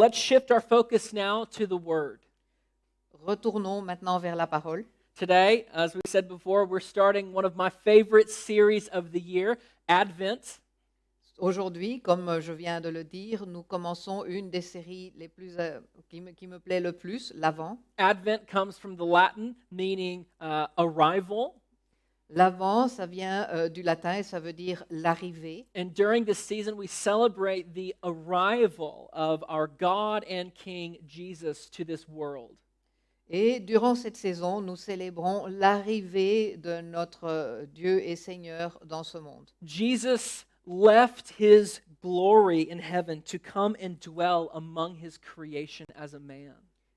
Let's shift our focus now to the Word. Retournons maintenant vers la parole. Today, as we said before, we're starting one of my favorite series of the year, Advent. Aujourd'hui, comme je viens de le dire, nous commençons une des séries les plus, qui me plaît le plus, l'Avent. Advent comes from the Latin meaning arrival. L'Avent, ça vient du latin et ça veut dire l'arrivée. And during this season, we celebrate the arrival of our God and King Jesus to this world. Et durant cette saison, nous célébrons l'arrivée de notre Dieu et Seigneur dans ce monde. Jesus left his glory in heaven to come and dwell among his creation as a man.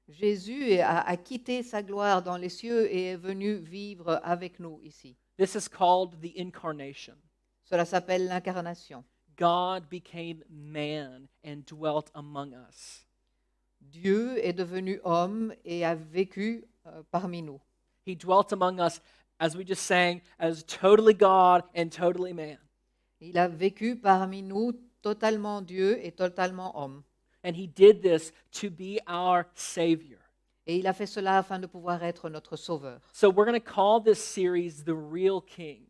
Jésus a quitté sa gloire dans les cieux et est venu vivre avec nous ici. This is called the incarnation. Cela s'appelle l'incarnation. God became man and dwelt among us. Dieu est devenu homme et a vécu parmi nous. He dwelt among us, as we just sang, as totally God and totally man. Il a vécu parmi nous totalement Dieu et totalement homme. And he did this to be our Savior. Et il a fait cela afin de pouvoir être notre sauveur. So we're going to call this series The Real King,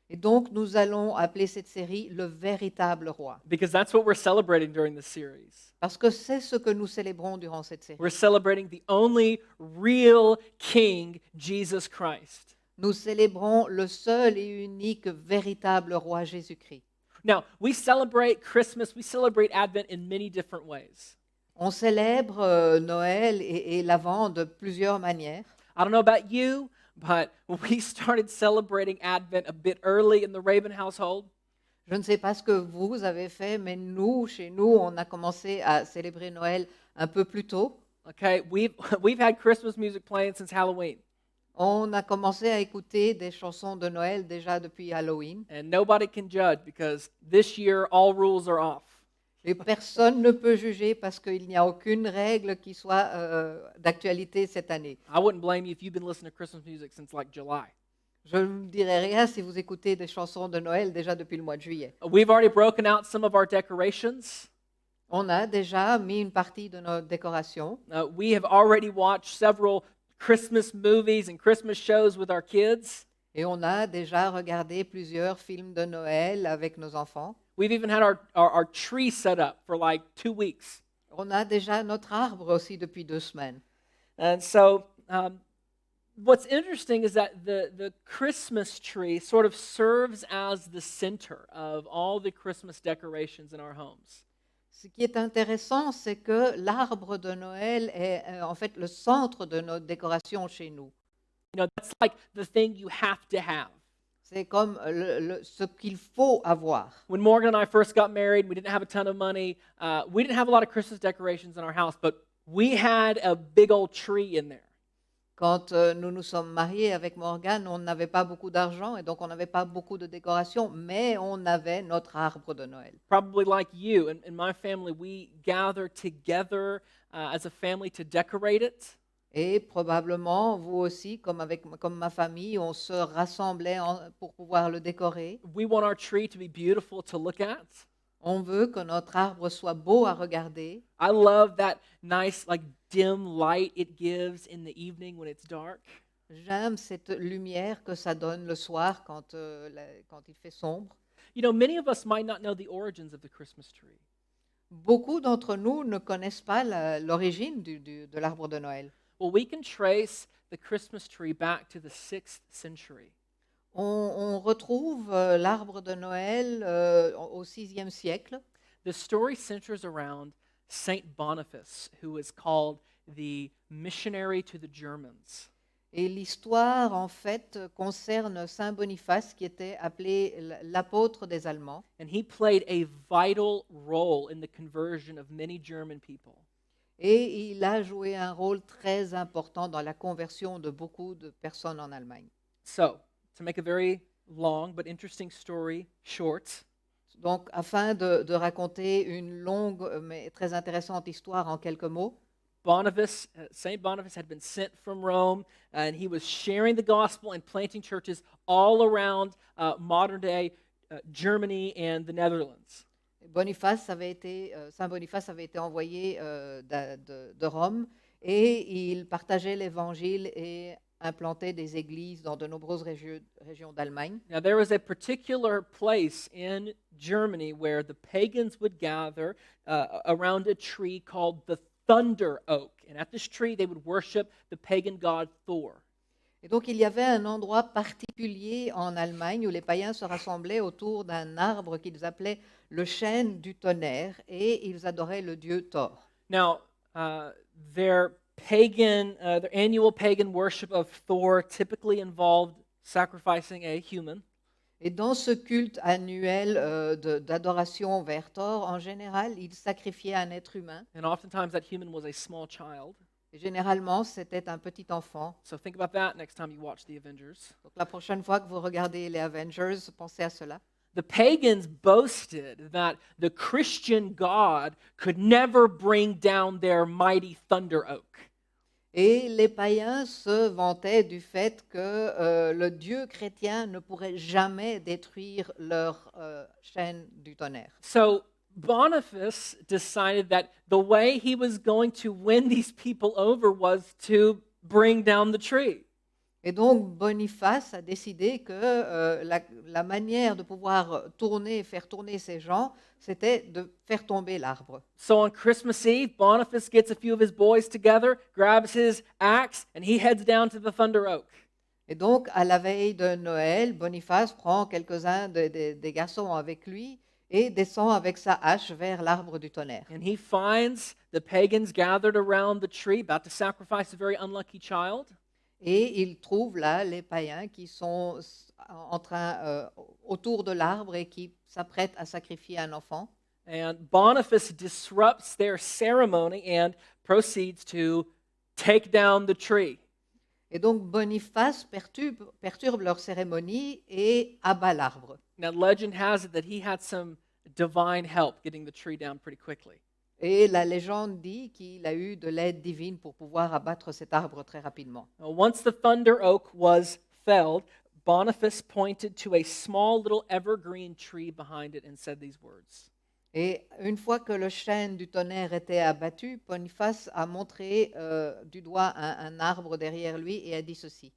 Et donc, nous allons appeler cette série le véritable roi. because that's what we're celebrating during this series. Parce que c'est ce que nous célébrons durant cette série. We're celebrating the only real King, Jesus Christ. Nous célébrons le seul et unique véritable roi Jésus-Christ. Now, we celebrate Christmas, we celebrate Advent in many different ways. On célèbre Noël et l'Avent de plusieurs manières. I don't know about you, but we started celebrating Advent a bit early in the Raven household. Je ne sais pas ce que vous avez fait, mais nous, chez nous, on a commencé à célébrer Noël un peu plus tôt. Okay, we've had Christmas music playing since Halloween, On a commencé à écouter des chansons de Noël déjà depuis Halloween. and nobody can judge because this year all rules are off. Et personne ne peut juger parce qu'il n'y a aucune règle qui soit d'actualité cette année. I wouldn't blame you if you've been listening to Christmas music since like July. Je ne dirai rien si vous écoutez des chansons de Noël déjà depuis le mois de juillet. We've already broken out some of our decorations. On a déjà mis une partie de nos décorations. We have already watched several Christmas movies and Christmas shows with our kids. Et on a déjà regardé plusieurs films de Noël avec nos enfants. We've even had our tree set up for like 2 weeks. On a déjà notre arbre aussi depuis 2 semaines. And so what's interesting is that the Christmas tree sort of serves as the center of all the Christmas decorations in our homes. Ce qui est intéressant, c'est que l'arbre de Noël est en fait le centre de nos décorations chez nous. You know, that's like the thing you have to have. C'est comme ce qu'il faut avoir. When Morgan and I first got married, we didn't have a ton of money. We didn't have a lot of Christmas decorations in our house, but we had a big old tree in there. Quand nous nous sommes mariés avec Morgane, on n'avait pas beaucoup d'argent et donc on n'avait pas beaucoup de décorations, mais on avait notre arbre de Noël. Probably like you, in my family, we gather together as a family to decorate it. Et probablement, vous aussi, comme ma famille, on se rassemblait pour pouvoir le décorer. We want our tree to be beautiful to look at. On veut que notre arbre soit beau à regarder. I love that nice, like, dim light it gives in the evening when it's dark. J'aime cette lumière que ça donne le soir quand il fait sombre. You know, many of us might not know the origins of the Christmas tree. Beaucoup d'entre nous ne connaissent pas l'origine de l'arbre de Noël. Well, we can trace the Christmas tree back to the 6th century. On retrouve l'arbre de Noël au VIe siècle. The story centers around Saint Boniface, who was called the missionary to the Germans. Et l'histoire, en fait, concerne Saint Boniface, qui était appelé l'apôtre des Allemands. And he played a vital role in the conversion of many German people. Et il a joué un rôle très important dans la conversion de beaucoup de personnes en Allemagne. So, to make a very long but interesting story short, Donc, afin de raconter une longue mais très intéressante histoire en quelques mots, Saint Boniface had been sent from Rome, and he was sharing the gospel and planting churches all around modern-day Germany and the Netherlands. Saint Boniface avait été envoyé de Rome et il partageait l'évangile et implantait des églises dans de nombreuses régions d'Allemagne. Now, there was a particular place in Germany where the pagans would gather around a tree called the thunder oak. And at this tree, they would worship the pagan god Thor. Et donc il y avait un endroit particulier en Allemagne où les païens se rassemblaient autour d'un arbre qu'ils appelaient le chêne du tonnerre et ils adoraient le dieu Thor. Now, their their annual pagan worship of Thor typically involved sacrificing a human. Et dans ce culte annuel d'adoration vers Thor, en général, ils sacrifiaient un être humain. And oftentimes that human was a small child. Et généralement, c'était un petit enfant. So think about that next time you watch the Avengers. Donc la prochaine fois que vous regardez les Avengers, pensez à cela. The pagans boasted that the Christian God could never bring down their mighty thunder oak. Et les païens se vantaient du fait que le Dieu chrétien ne pourrait jamais détruire leur chaîne du tonnerre. So Boniface decided that the way he was going to win these people over was to bring down the tree. Et donc Boniface a décidé que la manière de pouvoir faire tourner ces gens, c'était de faire tomber l'arbre. So on Christmas Eve, Boniface gets a few of his boys together, grabs his axe, and he heads down to the thunder oak. Et donc, à la veille de Noël, Boniface prend quelques-uns des garçons avec lui et descend avec sa hache vers l'arbre du tonnerre. And he finds the pagans gathered around the tree, about to sacrifice a very unlucky child. Et il trouve là les païens qui sont autour de l'arbre et qui s'apprêtent à sacrifier un enfant. And Boniface disrupts their ceremony and proceeds to take down the tree. Et donc Boniface perturbe leur cérémonie et abat l'arbre. Now, legend has it that he had some divine help getting the tree down pretty quickly. Et la légende dit qu'il a eu de l'aide divine pour pouvoir abattre cet arbre très rapidement. Now, once the thunder oak was felled, Boniface pointed to a small little evergreen tree behind it and said these words. Et une fois que le chêne du tonnerre était abattu, Boniface a montré du doigt un arbre derrière lui et a dit ceci.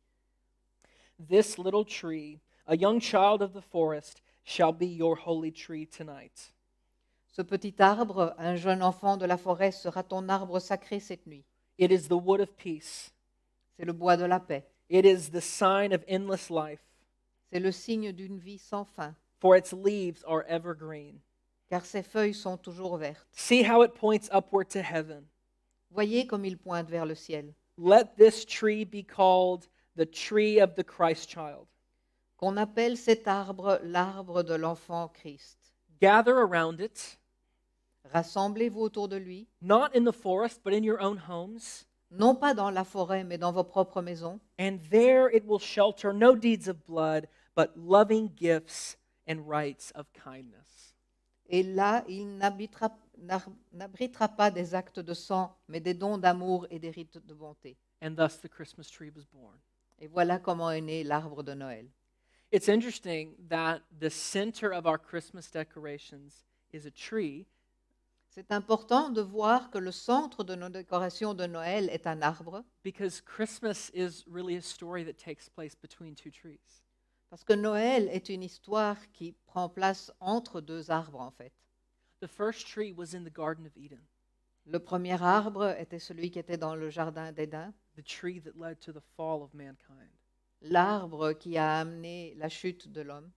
This little tree, a young child of the forest, shall be your holy tree tonight. Ce petit arbre, un jeune enfant de la forêt, sera ton arbre sacré cette nuit. It is the wood of peace. C'est le bois de la paix. It is the sign of endless life, C'est le signe d'une vie sans fin, for its leaves are evergreen. car ses feuilles sont toujours vertes. See how it points upward to heaven. Voyez comme il pointe vers le ciel. Let this tree be called the tree of the Christ child. Qu'on appelle cet arbre l'arbre de l'enfant Christ. Gather around it, Rassemblez-vous autour de lui, not in the forest, but in your own homes. non pas dans la forêt, mais dans vos propres maisons. And there it will shelter no deeds of blood, but loving gifts and rites of kindness. Et là, il n'abritera pas des actes de sang, mais des dons d'amour et des rites de bonté. And thus the Christmas tree was born. Et voilà comment est né l'arbre de Noël. It's interesting that the center of our Christmas decorations is a tree, C'est important de voir que le centre de nos décorations de Noël est un arbre, because Christmas is really a story that takes place between two trees. parce que Noël est une histoire qui prend place entre deux arbres en fait. The first tree was in the Garden of Eden, Le premier arbre était celui qui était dans le jardin d'Éden, the tree that led to the fall of mankind. l'arbre qui a amené la chute de l'homme.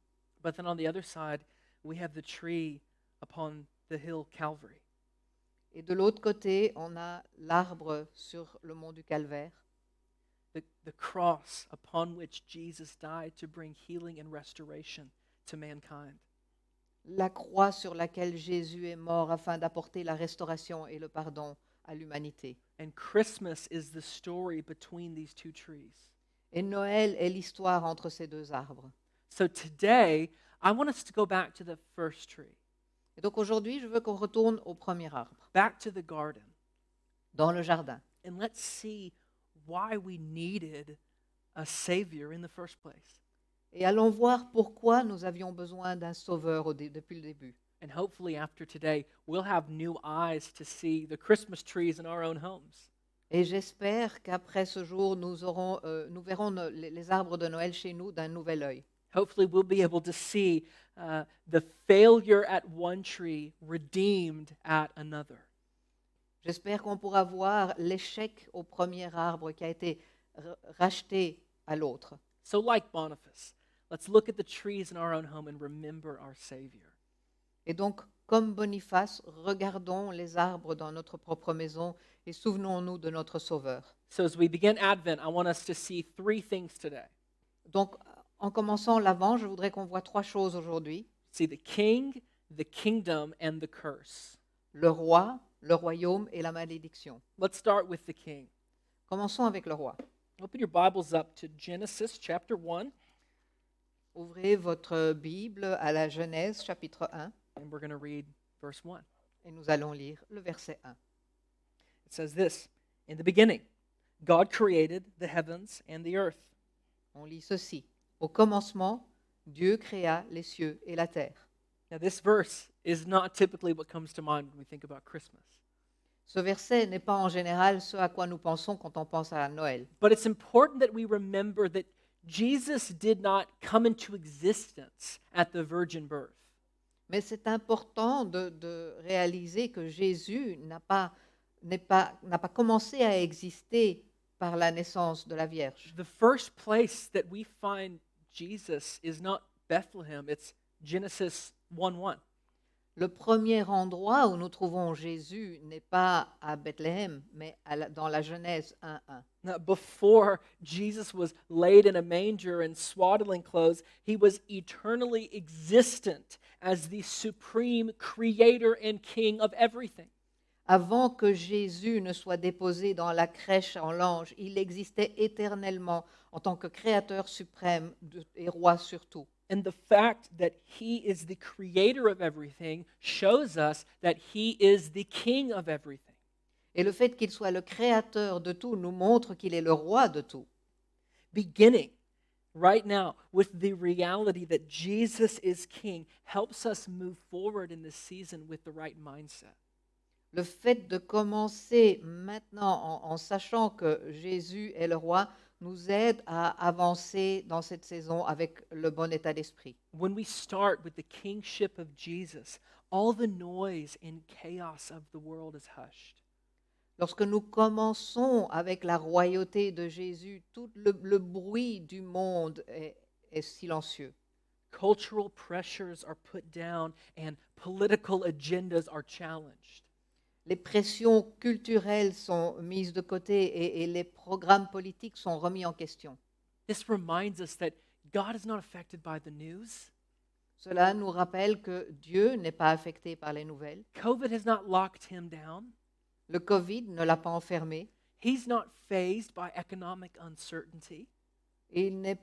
But then on the other side, we have the tree upon the hill Calvary. Et de l'autre côté, on a l'arbre sur le mont du Calvaire, The cross upon which Jesus died to bring healing and restoration to mankind. la croix sur laquelle Jésus est mort afin d'apporter la restauration et le pardon à l'humanité. And Christmas is the story between these two trees. Et Noël est l'histoire entre ces deux arbres. So today, I want us to go back to the first tree, Et donc aujourd'hui, je veux qu'on retourne au premier arbre, back to the garden, dans le jardin. and let's see why we needed a Savior in the first place. Et allons voir pourquoi nous avions besoin d'un sauveur depuis le début. And hopefully, after today, we'll have new eyes to see the Christmas trees in our own homes. Et j'espère qu'après ce jour, nous verrons les arbres de Noël chez nous d'un nouvel œil. Hopefully, we'll be able to see the failure at one tree redeemed at another. J'espère qu'on pourra voir l'échec au premier arbre qui a été racheté à l'autre. So, like Boniface, let's look at the trees in our own home and remember our Savior. Et donc, comme Boniface, regardons les arbres dans notre propre maison et souvenons-nous de notre Sauveur. So, as we begin Advent, I want us to see three things today. Donc, en commençant l'Avent, je voudrais qu'on voit trois choses aujourd'hui. See the king, the kingdom, and the curse. Le roi, le royaume et la malédiction. Let's start with the king. Commençons avec le roi. Open your Bibles up to Genesis chapter 1, Ouvrez votre Bible à la Genèse chapitre 1 and we're going to read verse 1. et nous allons lire le verset 1. It says this: In the beginning, God created the heavens and the earth. On lit ceci. Au commencement, Dieu créa les cieux et la terre. Now, this verse is not typically what comes to mind when we think about Christmas. Ce verset n'est pas en général ce à quoi nous pensons quand on pense à Noël. But it's important that we remember that Jesus did not come into existence at the virgin birth. Mais c'est important de réaliser que Jésus n'a pas commencé à exister par la naissance de la Vierge. The first place that we find Jesus is not Bethlehem, it's Genesis 1:1. Le premier endroit où nous trouvons Jésus n'est pas à Bethléem, mais dans la Genèse 1:1. Now, before Jesus was laid in a manger in swaddling clothes, he was eternally existent as the supreme creator and king of everything. Avant que Jésus ne soit déposé dans la crèche en l'ange, il existait éternellement en tant que créateur suprême et roi sur tout. And the fact that he is the creator of everything shows us that he is the king of everything. Et le fait qu'il soit le créateur de tout nous montre qu'il est le roi de tout. Beginning right now with the reality that Jesus is king helps us move forward in this season with the right mindset. Le fait de commencer maintenant en sachant que Jésus est le roi nous aide à avancer dans cette saison avec le bon état d'esprit. When we start with the kingship of Jesus, all the noise and chaos of the world is hushed. Lorsque nous commençons avec la royauté de Jésus, tout le bruit du monde est silencieux. Cultural pressures are put down and political agendas are challenged. Les pressions culturelles sont mises de côté et les programmes politiques sont remis en question. This reminds us that God is not affected by the news. Cela nous rappelle que Dieu n'est pas affecté par les nouvelles. COVID has not locked him down. Le Covid ne l'a pas enfermé. He's not fazed by economic uncertainty. Il n'a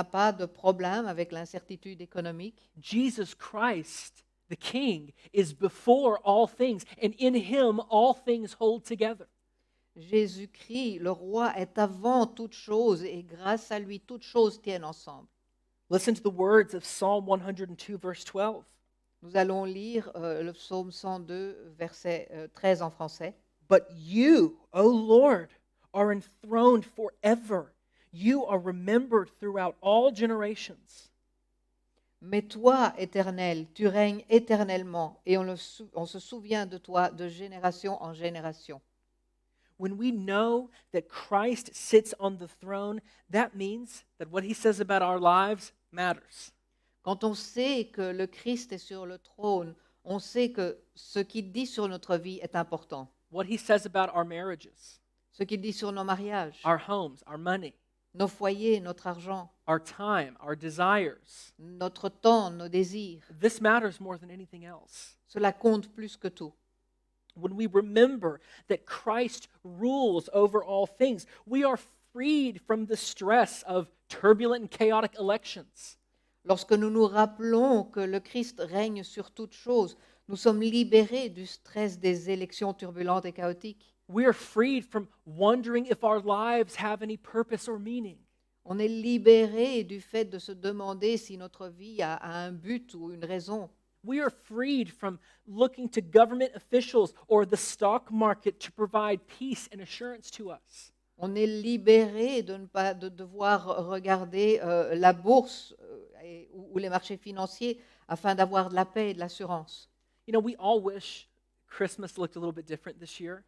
pas de problème avec l'incertitude économique. Jesus Christ, the King, is before all things, and in him all things hold together. Jésus-Christ, le roi, est avant toute chose et grâce à lui, toutes choses tiennent ensemble. Listen to the words of Psalm 102, verse 12. Nous allons lire le psaume 102, verset 13 en français. But you, O Lord, are enthroned forever. You are remembered throughout all generations. Mais toi, Éternel, tu règnes éternellement et on se souvient de toi de génération en génération. When we know that Christ sits on the throne, that means that what he says about our lives matters. Quand on sait que le Christ est sur le trône, on sait que ce qu'il dit sur notre vie est important. What he says about our marriages, Ce qu'il dit sur nos mariages, our homes, our money, nos foyers, notre argent, our time, our desires. notre temps, nos désirs. This matters more than anything else. Cela compte plus que tout. When we remember that Christ rules over all things, we are freed from the stress of turbulent and chaotic elections. Lorsque nous nous rappelons que le Christ règne sur toutes choses, nous sommes libérés du stress des élections turbulentes et chaotiques. We are freed from wondering if our lives have any purpose or meaning. On est libérés du fait de se demander si notre vie a un but ou une raison. We are freed from looking to government officials or the stock market to provide peace and assurance to us. On est libéré de ne pas de devoir regarder la bourse ou les marchés financiers afin d'avoir de la paix et de l'assurance. You know, we all wish Christmas looked a little bit different this year.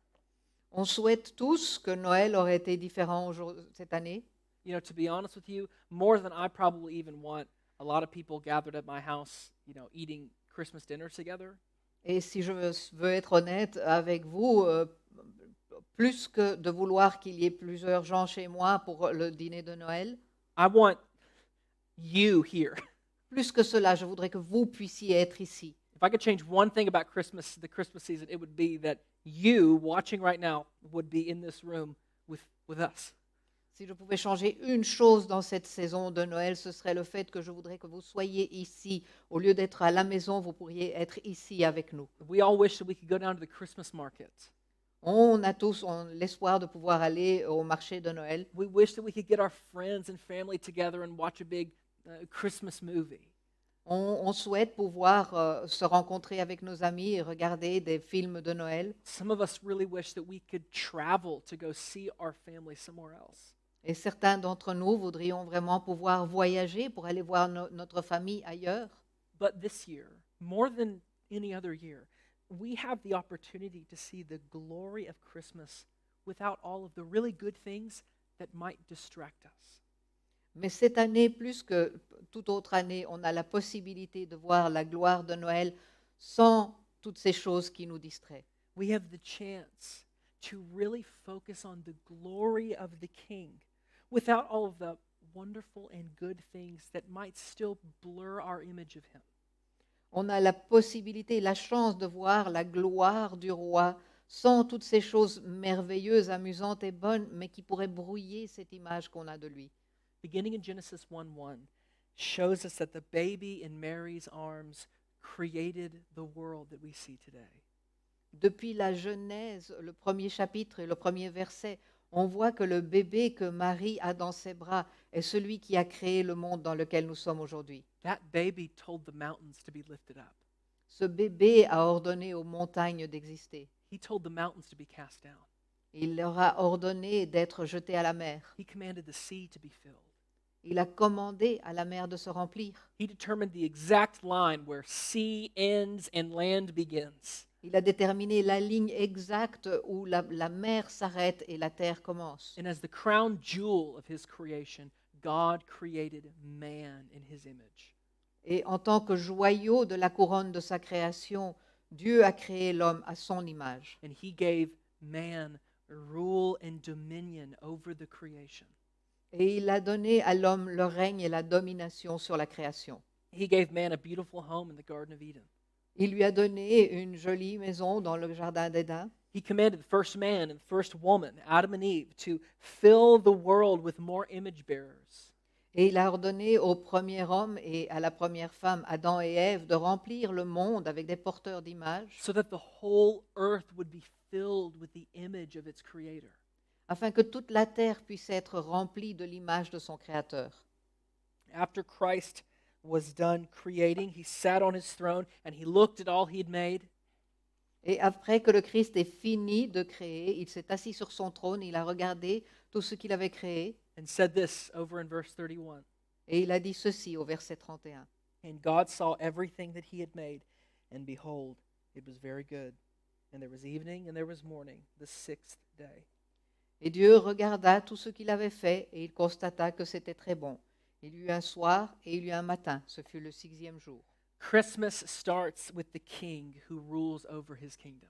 On souhaite tous que Noël aurait été différent cette année. You know, to be honest with you, more than I probably even want, a lot of people gathered at my house, you know, eating Christmas dinner together. Et si je veux être honnête avec vous, plus que de vouloir qu'il y ait plusieurs gens chez moi pour le dîner de Noël, I want you here. plus que cela, je voudrais que vous puissiez être ici. If I could change one thing about Christmas, the Christmas season, it would be that you watching right now would be in this room with us. Si je pouvais changer une chose dans cette saison de Noël, ce serait le fait que je voudrais que vous soyez ici. Au lieu d'être à la maison, vous pourriez être ici avec nous. We all wish that we could go down to the Christmas market. On a tous l'espoir de pouvoir aller au marché de Noël. We wish that we could get our friends and family together and watch a big Christmas movie. On souhaite pouvoir se rencontrer avec nos amis et regarder des films de Noël. Some of us really wish that we could travel to go see our family somewhere else. Et certains d'entre nous voudrions vraiment pouvoir voyager pour aller voir notre famille ailleurs. But this year, more than any other year, we have the opportunity to see the glory of Christmas without all of the really good things that might distract us. Mais cette année, plus que toute autre année, on a la possibilité de voir la gloire de Noël sans toutes ces choses qui nous distraient. We have the chance to really focus on the glory of the King without all of the wonderful and good things that might still blur our image of him. On a la possibilité, la chance de voir la gloire du roi sans toutes ces choses merveilleuses, amusantes et bonnes, mais qui pourraient brouiller cette image qu'on a de lui. Beginning in Genesis 1:1 shows us that the baby in Mary's arms created the world that we see today. Depuis la Genèse, le premier chapitre et le premier verset, on voit que le bébé que Marie a dans ses bras est celui qui a créé le monde dans lequel nous sommes aujourd'hui. That baby told the mountains to be lifted up. Ce bébé a ordonné aux montagnes d'exister. He told the mountains to be cast down. Il leur a ordonné d'être jetés à la mer. He commanded the sea to be filled. Il a commandé à la mer de se remplir. He determined the exact line where sea ends and land begins. Il a déterminé la ligne exacte où la mer s'arrête et la terre commence. And as the crown jewel of his creation, God created man in his image. Et en tant que joyau de la couronne de sa création, Dieu a créé l'homme à son image. And he gave man rule and dominion over the creation. Et il a donné à l'homme le règne et la domination sur la création. He gave man a beautiful home in the Garden of Eden. Il lui a donné une jolie maison dans le jardin d'Éden. He commanded the first man and the first woman, Adam and Eve, to fill the world with more image bearers. Et il a ordonné au premier homme et à la première femme, Adam et Ève, de remplir le monde avec des porteurs d'images, So that the whole earth would be filled with the image of its creator. afin que toute la terre puisse être remplie de l'image de son Créateur. After Christ was done creating, he sat on his throne and he looked at all he had made. Et après que le Christ ait fini de créer, il s'est assis sur son trône, il a regardé tout ce qu'il avait créé, And said this over in verse 31. et il a dit ceci au verset 31. And God saw everything that he had made, and behold, it was very good. And there was evening and there was morning, the sixth day. Et Dieu regarda tout ce qu'il avait fait, et il constata que c'était très bon. Il y eut un soir et il y eut un matin, ce fut le 6e jour. Christmas starts with the king who rules over his kingdom.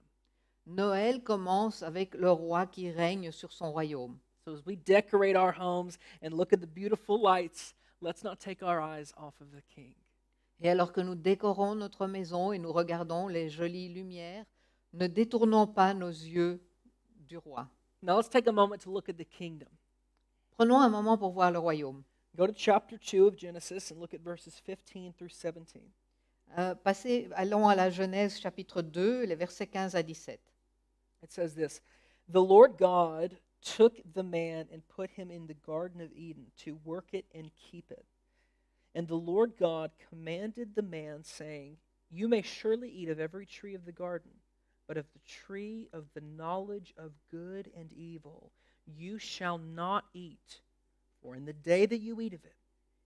Noël commence avec le roi qui règne sur son royaume. So as we decorate our homes and look at the beautiful lights, let's not take our eyes off of the king. Et alors que nous décorons notre maison et nous regardons les jolies lumières, ne détournons pas nos yeux du roi. Now let's take a moment to look at the kingdom. Prenons un moment pour voir le royaume. Go to chapter 2 of Genesis and look at verses 15 through 17. Allons à la Genèse chapitre 2, les versets 15 à 17. It says this, "The Lord God took the man and put him in the Garden of Eden to work it and keep it. And the Lord God commanded the man, saying, You may surely eat of every tree of the garden, but of the tree of the knowledge of good and evil you shall not eat, for in the day that you eat of it,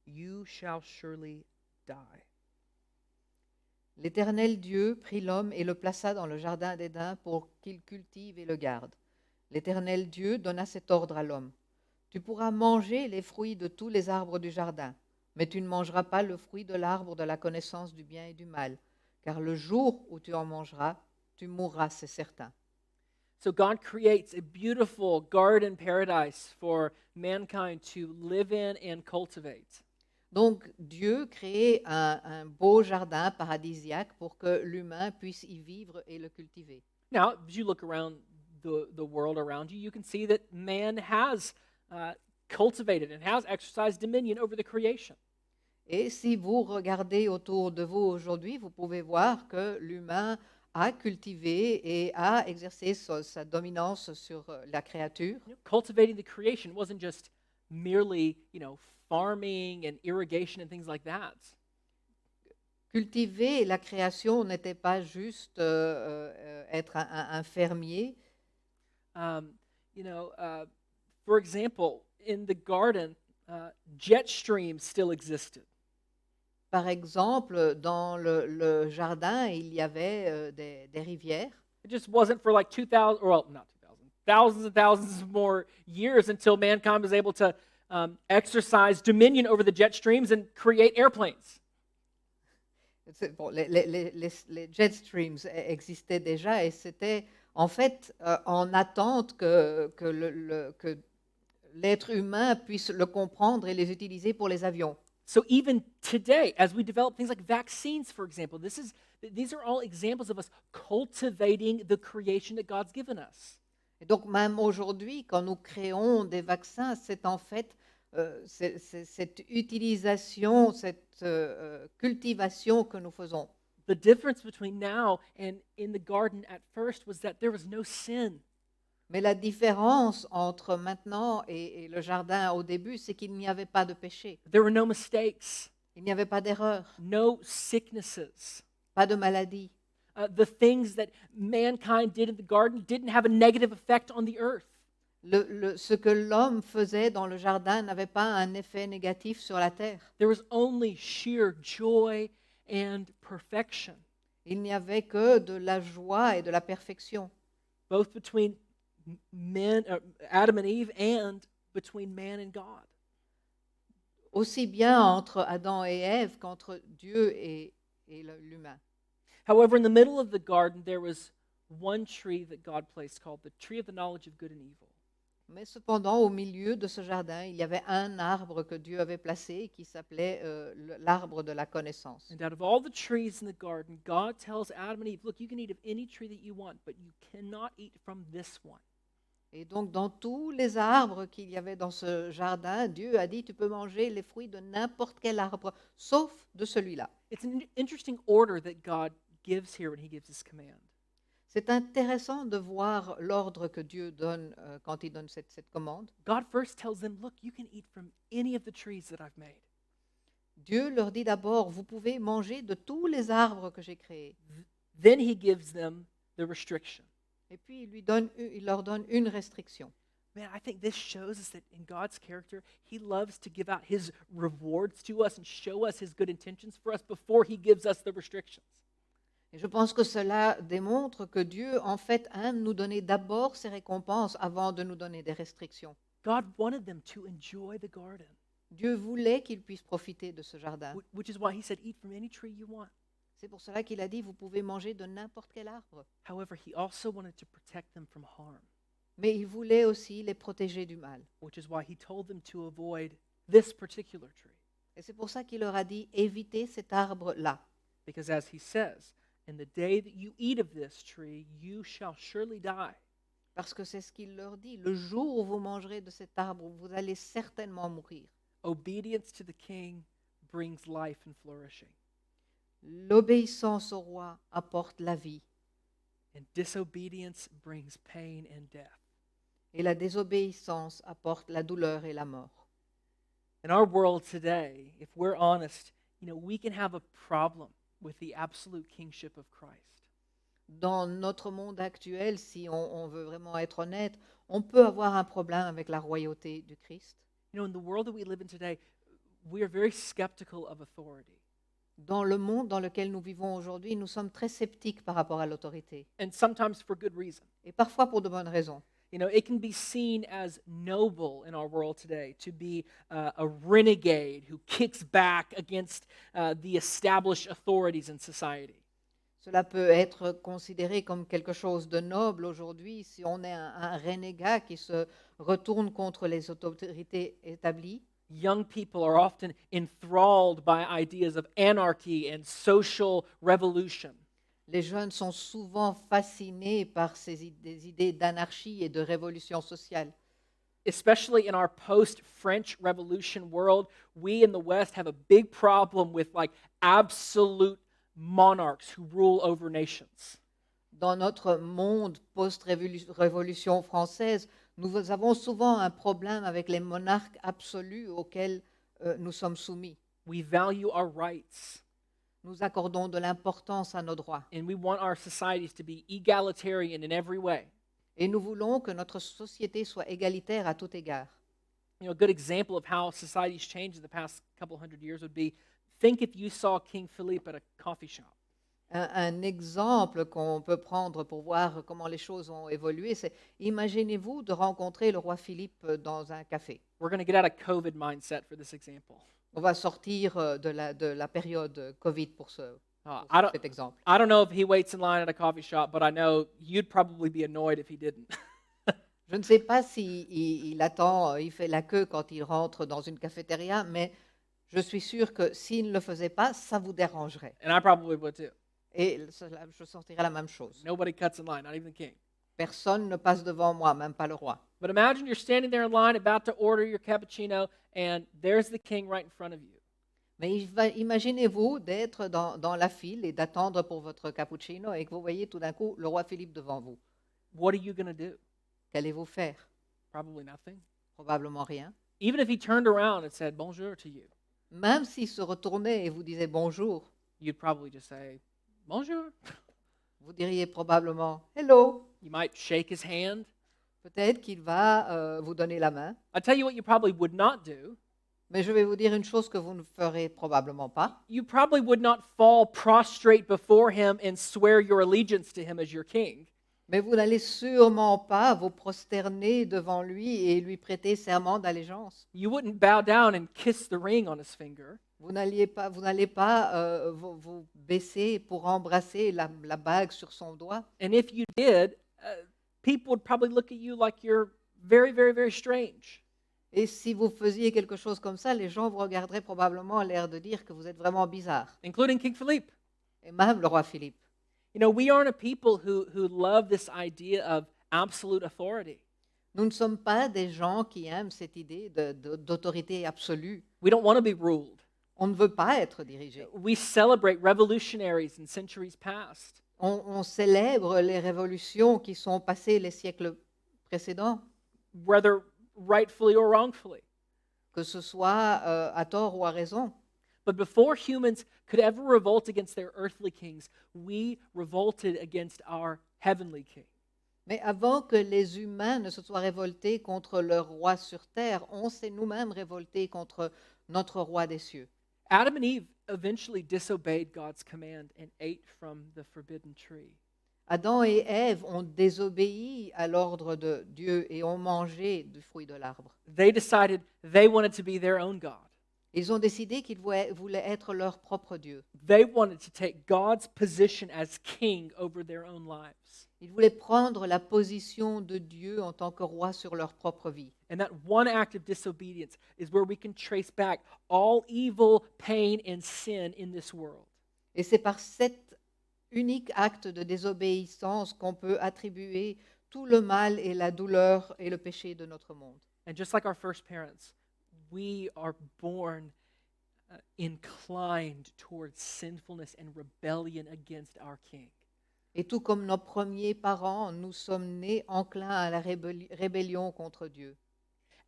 you shall surely die. L'Éternel Dieu prit l'homme et le plaça dans le jardin d'Éden pour qu'il cultive et le garde. L'Éternel Dieu donna cet ordre à l'homme. Tu pourras manger les fruits de tous les arbres du jardin, mais tu ne mangeras pas le fruit de l'arbre de la connaissance du bien et du mal, car le jour où tu en mangeras, tu mourras, c'est certain. So God creates a beautiful garden paradise for mankind to live in and cultivate. Donc Dieu crée un beau jardin paradisiaque pour que l'humain puisse y vivre et le cultiver. Now, as you look around the world around you, you can see that man has cultivated and has exercised dominion over the creation. Et si vous regardez autour de vous aujourd'hui, vous pouvez voir que l'humain a cultivé et a exercé sa dominance sur la créature. Cultivating the creation wasn't just merely, farming and irrigation and things like that. Cultiver la création n'était pas juste être un fermier. For example, in the garden, jet streams still existed. Par exemple, dans le jardin, il y avait des rivières. It just wasn't for like 2,000, or well, not 2,000, thousands and thousands of more years until mankind was able to exercise dominion over the jet streams and create airplanes. Bon, les jet streams existaient déjà et c'était en fait en attente que l'être humain puisse le comprendre et les utiliser pour les avions. So even today, as we develop things like vaccines, for example, these are all examples of us cultivating the creation that God's given us. Et donc même aujourd'hui, quand nous créons des vaccins, c'est en fait cette utilisation, cette cultivation que nous faisons. The difference between now and in the garden at first was that there was no sin. Mais la différence entre maintenant et le jardin au début, c'est qu'il n'y avait pas de péché. There were no mistakes, Il n'y avait pas d'erreur, no sicknesses. pas de maladie. The things that mankind did in the garden didn't have a negative effect on the earth. Ce que l'homme faisait dans le jardin n'avait pas un effet négatif sur la terre. There was only sheer joy and perfection, Il n'y avait que de la joie et de la perfection, both between Adam and Eve, and between man and God. aussi bien entre Adam et Ève qu'entre Dieu et l'humain. However, in the middle of the garden, there was one tree that God placed called the tree of the knowledge of good and evil. Mais cependant, au milieu de ce jardin, il y avait un arbre que Dieu avait placé qui s'appelait l'arbre de la connaissance. And out of all the trees in the garden, God tells Adam and Eve, look, you can eat of any tree that you want, but you cannot eat from this one. Et donc, dans tous les arbres qu'il y avait dans ce jardin, Dieu a dit, tu peux manger les fruits de n'importe quel arbre, sauf de celui-là. It's an interesting order that God gives here when he gives his command. C'est intéressant de voir l'ordre que Dieu donne quand il donne cette commande. God first tells them, look, you can eat from any of the trees that I've made. Dieu leur dit d'abord, vous pouvez manger de tous les arbres que j'ai créés. Then he gives them the restriction. Et puis il leur donne une restriction. Man, I think this shows us that in God's character, he loves to give out his rewards to us and show us his good intentions for us before he gives us the restrictions. Et je pense que cela démontre que Dieu, en fait, aime nous donner d'abord ses récompenses avant de nous donner des restrictions. God wanted them to enjoy the garden, Dieu voulait qu'ils puissent profiter de ce jardin. which is why he said, eat from any tree you want. C'est pour cela qu'il a dit, vous pouvez manger de n'importe quel arbre. However, he also wanted to protect them from harm, Mais il voulait aussi les protéger du mal. which is why he told them to avoid this particular tree. Et c'est pour ça qu'il leur a dit, évitez cet arbre-là. Because as he says, in the day that you eat of this tree, you shall surely die. Parce que c'est ce qu'il leur dit. Le jour où vous mangerez de cet arbre, vous allez certainement mourir. Obedience to the king brings life and flourishing, L'obéissance au roi apporte la vie. and disobedience brings pain and death. Et la désobéissance apporte la douleur et la mort. In our world today, if we're honest, we can have a problem with the absolute kingship of Christ. Dans notre monde actuel, si on veut vraiment être honnête, on peut avoir un problème avec la royauté du Christ. You know, in the world that we live in today, we are very skeptical of authority. Dans le monde dans lequel nous vivons aujourd'hui, nous sommes très sceptiques par rapport à l'autorité, And sometimes for good reason. et parfois pour de bonnes raisons. You know, it can be seen as noble in our world today to be a renegade who kicks back against the established authorities in society. Cela peut être considéré comme quelque chose de noble aujourd'hui si on est un renégat qui se retourne contre les autorités établies. Young people are often enthralled by ideas of anarchy and social revolution. Les jeunes sont souvent fascinés par des idées d'anarchie et de révolution sociale. Especially in our post-French Revolution world, we in the West have a big problem with like absolute monarchs who rule over nations. Dans notre monde post-révolution française, nous avons souvent un problème avec les monarques absolus auxquels nous sommes soumis. We value our rights, Nous accordons de l'importance à nos droits and we want our societies to be egalitarian in every way. et nous voulons que notre société soit égalitaire à tout égard. You know, a good example of how society's changed in the past couple hundred years would be, think if you saw King Philippe at a coffee shop. Un exemple qu'on peut prendre pour voir comment les choses ont évolué, c'est imaginez-vous de rencontrer le roi Philippe dans un café. We're going to get out of COVID mindset for this example. On va sortir de la période Covid pour I don't, cet exemple. I don't know if he waits in line at a coffee shop, but I know you'd probably be annoyed if he didn't. Je ne sais pas s'il il attend, il fait la queue quand il rentre dans une cafétéria, mais je suis sûre que s'il ne le faisait pas, ça vous dérangerait. And I probably would too. Et je sortirais la même chose. Nobody cuts in line, not even the king. Personne ne passe devant moi, même pas le roi. But imagine you're standing there in line about to order your cappuccino, and there's the king right in front of you. Mais imaginez-vous d'être dans la file et d'attendre pour votre cappuccino et que vous voyez tout d'un coup le roi Philippe devant vous. What are you going to do? Qu'allez-vous faire? Probably nothing. Probablement rien. Even if he turned around and said bonjour to you, Même s'il se retournait et vous disait bonjour, you'd probably just say bonjour. vous diriez probablement hello. You might shake his hand. Peut-être qu'il va vous donner la main. I'll tell you what you probably would not do. Mais je vais vous dire une chose que vous ne ferez probablement pas. You probably would not fall prostrate before him and swear your allegiance to him as your king. Mais vous n'allez sûrement pas vous prosterner devant lui et lui prêter serment d'allégeance. You wouldn't bow down and kiss the ring on his finger. Vous n'allez pas vous baisser pour embrasser la bague sur son doigt. And if you did, people would probably look at you like you're very, very, very strange. Et si vous faisiez quelque chose comme ça, les gens vous regarderaient probablement à l'air de dire que vous êtes vraiment bizarre. Including King Philippe. Et même le roi Philippe. You know, we aren't a people who love this idea of absolute authority. Nous ne sommes pas des gens qui aiment cette idée d'autorité absolue. We don't want to be ruled. On ne veut pas être dirigé. We celebrate revolutionaries in centuries past. On célèbre les révolutions qui sont passées les siècles précédents, Whether rightfully or wrongfully. que ce soit à tort ou à raison. But before humans could ever revolt against their earthly kings, we revolted against our heavenly king. Mais avant que les humains ne se soient révoltés contre leur roi sur terre, on s'est nous-mêmes révoltés contre notre roi des cieux. Adam and Eve eventually disobeyed God's command and ate from the forbidden tree. Adam et Ève ont désobéi à l'ordre de Dieu et ont mangé du fruit de l'arbre. They decided they wanted to be their own God. Ils ont décidé qu'ils voulaient être leur propre Dieu. They wanted to take God's position as king over their own lives. Ils voulaient prendre la position de Dieu en tant que roi sur leur propre vie. And that one act of disobedience is where we can trace back all evil, pain, and sin in this world. Et c'est par cet unique acte de désobéissance qu'on peut attribuer tout le mal et la douleur et le péché de notre monde. And just like our first parents, we are born inclined towards sinfulness and rebellion against our king. Et tout comme nos premiers parents, nous sommes nés enclins à la rébellion contre Dieu.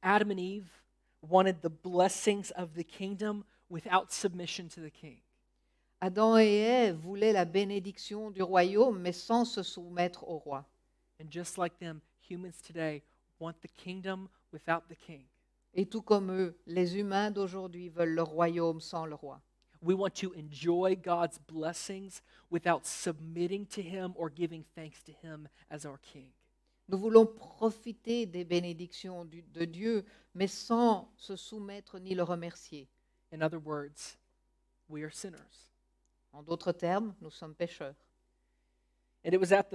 Adam and Eve wanted the blessings of the kingdom without submission to the king. Adam et Ève voulaient la bénédiction du royaume, mais sans se soumettre au roi. And just like them, humans today want the kingdom without the king. Et tout comme eux, les humains d'aujourd'hui veulent le royaume sans le roi. We want to enjoy God's blessings without submitting to him or giving thanks to him as our king. Nous voulons profiter des bénédictions de Dieu, mais sans se soumettre ni le remercier. In other words, we are sinners. En d'autres termes, nous sommes pécheurs. And it was at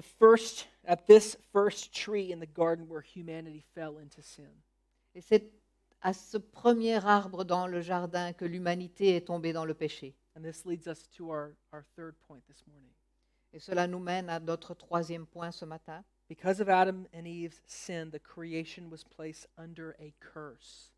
this first tree in the garden where humanity fell into sin. Et c'est à ce premier arbre dans le jardin que l'humanité est tombée dans le péché. And this leads us to our third point this morning. Et cela nous mène à notre troisième point ce matin. Because of Adam and Eve's sin, the creation was placed under a curse.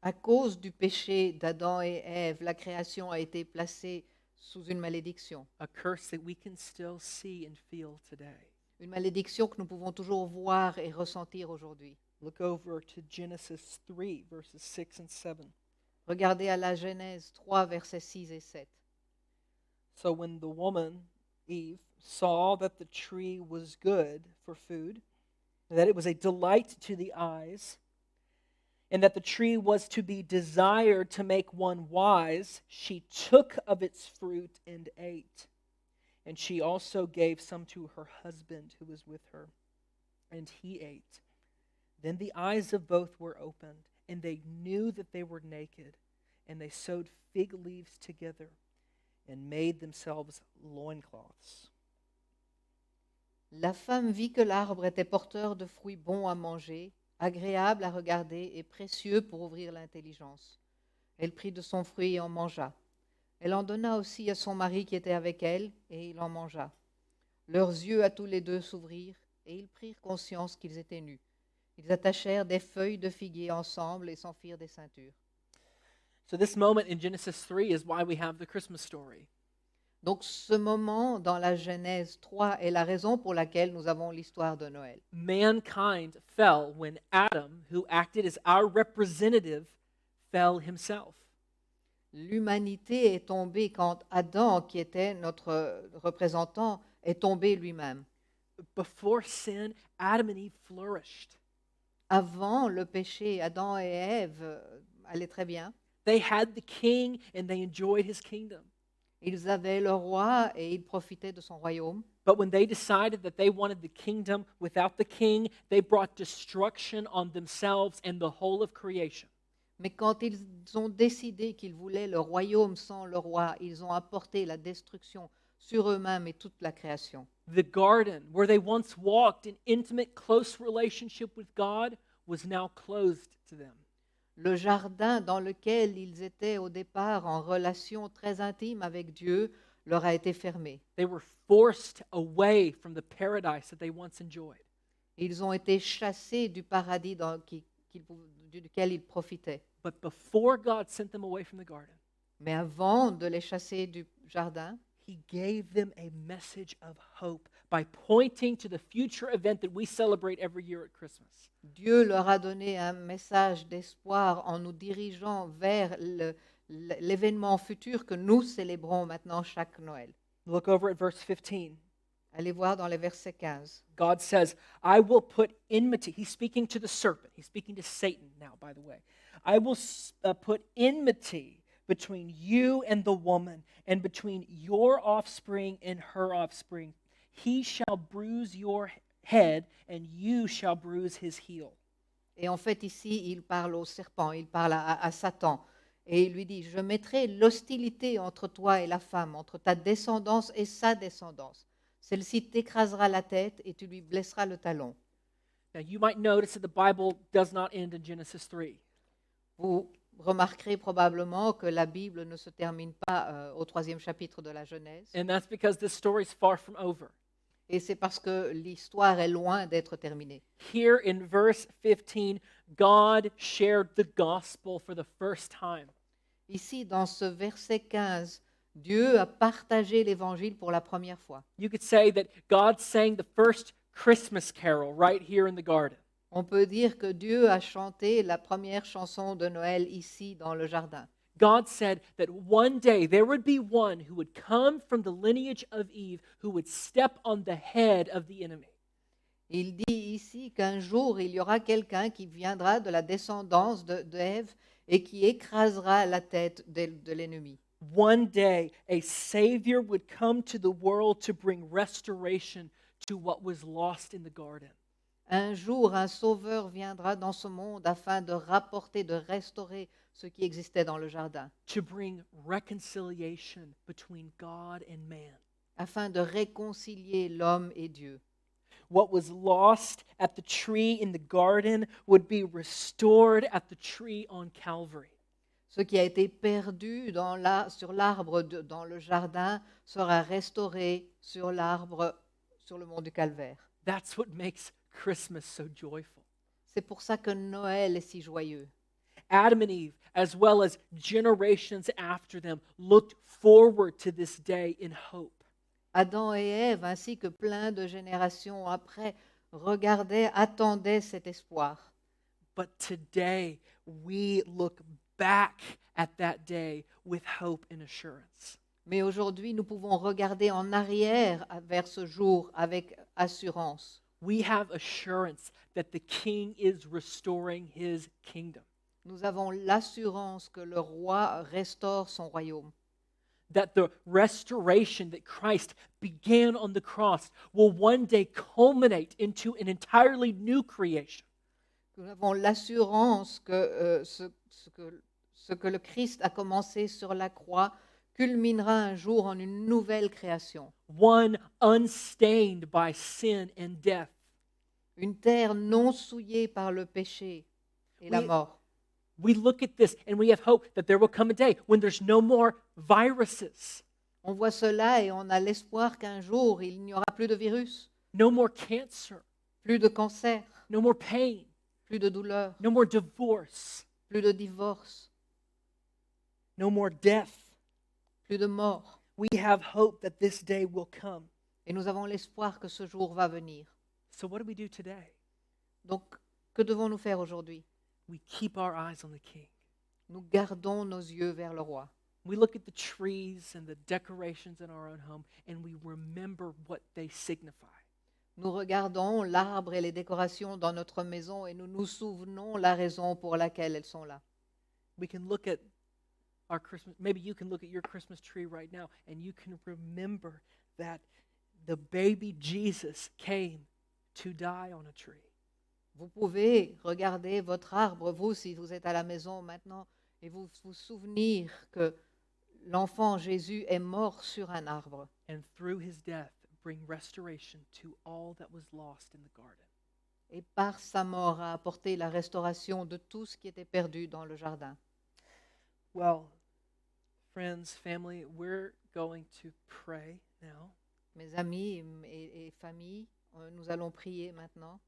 À cause du péché d'Adam et Ève, la création a été placée sous une malédiction. A curse that we can still see and feel today. Une malédiction que nous pouvons toujours voir et ressentir aujourd'hui. Look over to Genesis 3, verses 6 and 7. Regardez à la Genèse 3, versets 6 et 7. So when the woman, Eve, saw that the tree was good for food, and that it was a delight to the eyes, and that the tree was to be desired to make one wise, she took of its fruit and ate. And she also gave some to her husband who was with her, and he ate. Then the eyes of both were opened, and they knew that they were naked, and they sewed fig leaves together and made themselves loincloths. La femme vit que l'arbre était porteur de fruits bons à manger, agréables à regarder et précieux pour ouvrir l'intelligence. Elle prit de son fruit et en mangea. Elle en donna aussi à son mari qui était avec elle, et il en mangea. Leurs yeux à tous les deux s'ouvrirent, et ils prirent conscience qu'ils étaient nus. Ils attachèrent des feuilles de figuier ensemble et s'en firent des ceintures. So this moment in Genesis 3 is why we have the Christmas story. Donc ce moment dans la Genèse 3 est la raison pour laquelle nous avons l'histoire de Noël. Mankind fell when Adam, who acted as our representative, fell himself. L'humanité est tombée quand Adam, qui était notre représentant, est tombé lui-même. Before sin, Adam and Eve flourished. Avant le péché, Adam et Ève allaient très bien. They had the king and they enjoyed his kingdom. Ils avaient le roi et ils profitaient de son royaume. But when they decided that they wanted the kingdom without the king, they brought destruction on themselves and the whole of creation. Mais quand ils ont décidé qu'ils voulaient le royaume sans le roi, ils ont apporté la destruction sur eux-mêmes et toute la création. The garden, where they once walked in intimate, close relationship with God, was now closed to them. Le jardin dans lequel ils étaient au départ en relation très intime avec Dieu leur a été fermé. They were forced away from the paradise that they once enjoyed. Ils ont été chassés du paradis duquel ils profitaient. But before God sent them away from the garden, Mais avant de les chasser du jardin, He gave them a message of hope by pointing to the future event that we celebrate every year at Christmas. Dieu leur a donné un message d'espoir en nous dirigeant vers l'événement futur que nous célébrons maintenant chaque Noël. Look over at verse 15. Allez voir dans le verset 15. God says, I will put enmity. He's speaking to the serpent. He's speaking to Satan now, by the way. I will put enmity between you and the woman, and between your offspring and her offspring. He shall bruise your head, and you shall bruise his heel. Et en fait, ici, il parle au serpent, il parle à Satan. Et il lui dit, je mettrai l'hostilité entre toi et la femme, entre ta descendance et sa descendance. Celle-ci t'écrasera la tête et tu lui blesseras le talon. Now, you might notice that the Bible does not end in Genesis 3. Vous remarquerez probablement que la Bible ne se termine pas au 3e chapitre de la Genèse. And that's because this story is far from over. Et c'est parce que l'histoire est loin d'être terminée. Here in verse 15, God shared the gospel for the first time. Ici, dans ce verset 15, Dieu a partagé l'Évangile pour la première fois. You could say that God sang the first Christmas carol right here in the garden. On peut dire que Dieu a chanté la première chanson de Noël ici dans le jardin. God said that one day there would be one who would come from the lineage of Eve who would step on the head of the enemy. Il dit ici qu'un jour, il y aura quelqu'un qui viendra de la descendance d'Ève et qui écrasera la tête de l'ennemi. One day, a Savior would come to the world to bring restoration to what was lost in the garden. Un jour, un sauveur viendra dans ce monde afin de rapporter, de restaurer ce qui existait dans le jardin, To bring reconciliation between God and man. afin de réconcilier l'homme et Dieu. What was lost at the tree in the garden would be restored at the tree on Calvary. Ce qui a été perdu sur l'arbre dans le jardin sera restauré sur l'arbre sur le mont du Calvaire. That's what makes Christmas so joyful. C'est pour ça que Noël est si joyeux. Adam and Eve, as well as generations after them, looked forward to this day in hope. Adam et Ève, ainsi que plein de générations après, regardaient, attendaient cet espoir. But today, we look back at that day with hope and assurance. Mais aujourd'hui, nous pouvons regarder en arrière vers ce jour avec assurance. We have assurance that the King is restoring his kingdom, Nous avons l'assurance que le roi restaure son royaume, that the restoration that Christ began on the cross will one day culminate into an entirely new creation. Nous avons l'assurance que, ce que le Christ a commencé sur la croix culminera un jour en une nouvelle création. One unstained by sin and death. Une terre non souillée par le péché et la Oui. mort. We look at this and we have hope that there will come a day when there's no more viruses, On voit cela et on a l'espoir qu'un jour, il n'y aura plus de virus, no more cancer, plus de cancer, no more pain, plus de douleur, no more divorce, plus de divorce, no more death. plus de mort. We have hope that this day will come. Et nous avons l'espoir que ce jour va venir. So, what do we do today? Donc, que devons-nous faire aujourd'hui? We keep our eyes on the King. Nous gardons nos yeux vers le roi. We look at the trees and the decorations in our own home and we remember what they signify. Nous regardons l'arbre et les décorations dans notre maison et nous nous souvenons la raison pour laquelle elles sont là. We can look at our Christmas, maybe you can look at your Christmas tree right now and you can remember that the baby Jesus came to die on a tree. Vous pouvez regarder votre arbre, vous, si vous êtes à la maison maintenant, et vous vous souvenir que l'enfant Jésus est mort sur un arbre. And through his death, bring restoration to all that was lost in the garden. Et par sa mort a apporté la restauration de tout ce qui était perdu dans le jardin. Well, friends, family, we're going to pray now. Mes amis et familles, nous allons prier maintenant.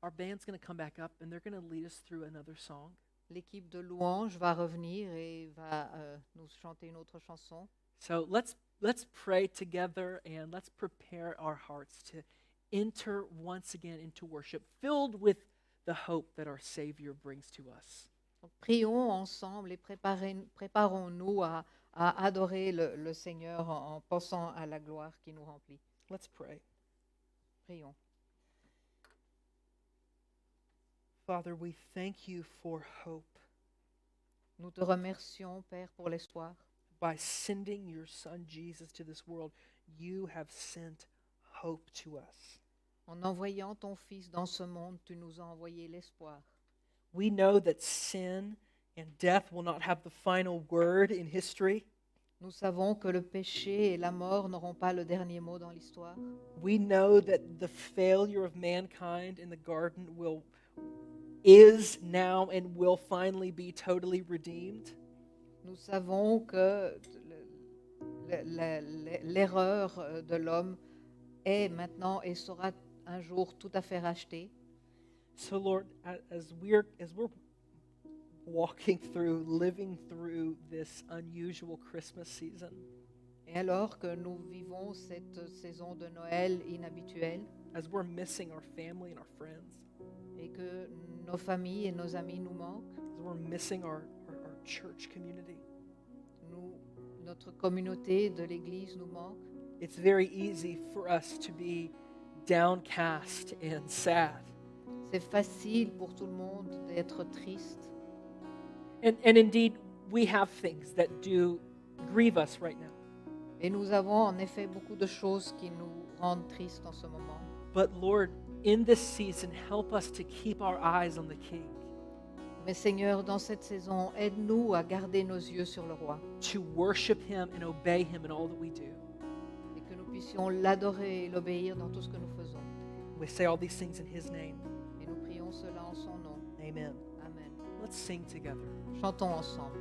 Our band's going to come back up and they're going to lead us through another song. L'équipe de louange va revenir et va nous chanter une autre chanson. So let's pray together and let's prepare our hearts to enter once again into worship, filled with the hope that our Savior brings to us. Donc, prions ensemble et préparons-nous à adorer le Seigneur en pensant à la gloire qui nous remplit. Let's pray. Prions. Father, we thank you for hope. Nous te remercions, Père, pour l'espoir. By sending your Son Jesus to this world, you have sent hope to us. En envoyant ton Fils dans ce monde, tu nous as envoyé l'espoir. We know that sin and death will not have the final word in history. Nous savons que le péché et la mort n'auront pas le dernier mot dans l'histoire. We know that the failure of mankind in the garden is now and will finally be totally redeemed. Nous savons que l'erreur de l'homme est maintenant et sera un jour tout à fait rachetée. So Lord, as we're living through this unusual Christmas season, Et alors que nous vivons cette saison de Noël inhabituelle as we're missing our family and our friends, et que nos familles et nos amis nous manquent, as we're missing our church community, notre communauté de l'Église nous manque. It's very easy for us to be downcast and sad. C'est facile pour tout le monde d'être triste. And indeed, we have things that do grieve us right now. Et nous avons en effet beaucoup de choses qui nous rendent tristes en ce moment. But Lord, in this season, help us to keep our eyes on the King, Mais Seigneur, dans cette saison, aide-nous à garder nos yeux sur le Roi to worship Him and obey Him in all that we do. et que nous puissions l'adorer et l'obéir dans tout ce que nous faisons. We say all these things in His name. Et nous prions cela en son nom. Amen. Amen. Let's sing together. Chantons ensemble.